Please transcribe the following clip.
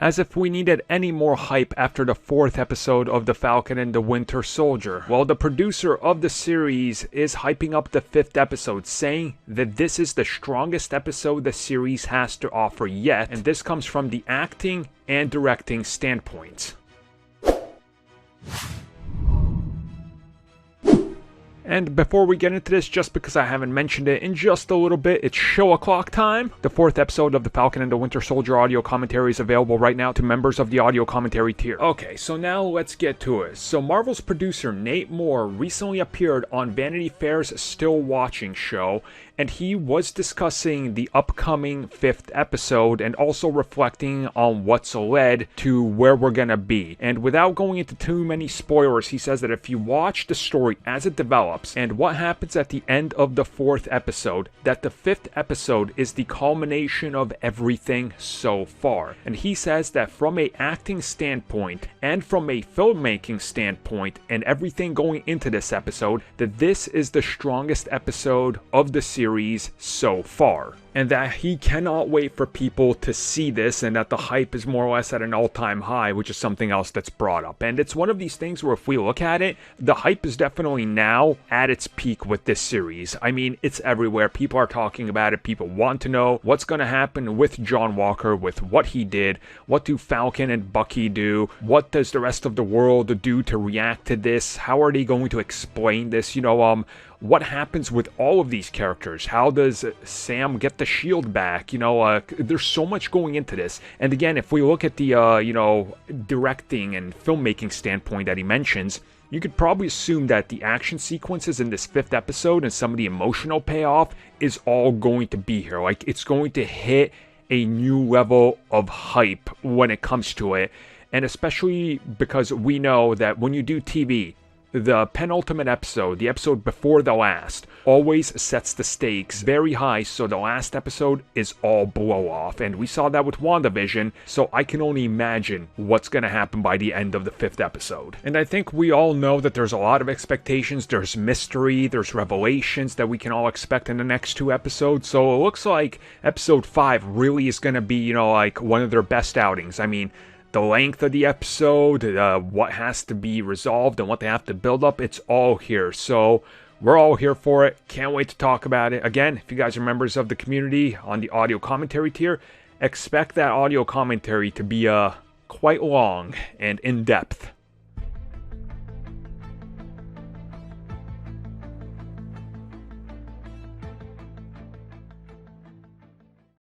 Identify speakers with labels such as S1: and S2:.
S1: As if we needed any more hype after the 4th episode of The Falcon and the Winter Soldier. Well, the producer of the series is hyping up the 5th episode, saying that this is the strongest episode the series has to offer yet, and this comes from the acting and directing standpoint. And before we get into this, just because I haven't mentioned it in just a little bit, it's show o'clock time. The 4th episode of The Falcon and the Winter Soldier audio commentary is available right now to members of the audio commentary tier. Okay, so now let's get to it. So Marvel's producer Nate Moore recently appeared on Vanity Fair's Still Watching show, and he was discussing the upcoming 5th episode and also reflecting on what's led to where we're gonna be. And without going into too many spoilers, he says that if you watch the story as it develops and what happens at the end of the 4th episode, that the 5th episode is the culmination of everything so far. And he says that from a acting standpoint and from a filmmaking standpoint and everything going into this episode, that this is the strongest episode of the series so far, and that he cannot wait for people to see this, and that the hype is more or less at an all-time high, which is something else that's brought up. And it's one of these things where if we look at it, the hype is definitely now at its peak with this series. I mean, it's everywhere. People are talking about it. People want to know what's going to happen with John Walker, with what he did. What do Falcon and Bucky do? What does the rest of the world do to react to this? How are they going to explain this? What happens with all of these characters? How does Sam get the shield back? There's so much going into this. And again, if we look at the, directing and filmmaking standpoint that he mentions, you could probably assume that the action sequences in this 5th episode and some of the emotional payoff is all going to be here. Like, it's going to hit a new level of hype when it comes to it. And especially because we know that when you do TV, the penultimate episode, the episode before the last, always sets the stakes very high, so the last episode is all blow off. And we saw that with WandaVision, so I can only imagine what's going to happen by the end of the 5th episode. And I think we all know that there's a lot of expectations, there's mystery, there's revelations that we can all expect in the next 2 episodes, so it looks like episode 5 really is going to be, one of their best outings. I mean, the length of the episode, what has to be resolved, and what they have to build up, it's all here. So we're all here for it. Can't wait to talk about it. Again, if you guys are members of the community on the audio commentary tier, expect that audio commentary to be quite long and in-depth.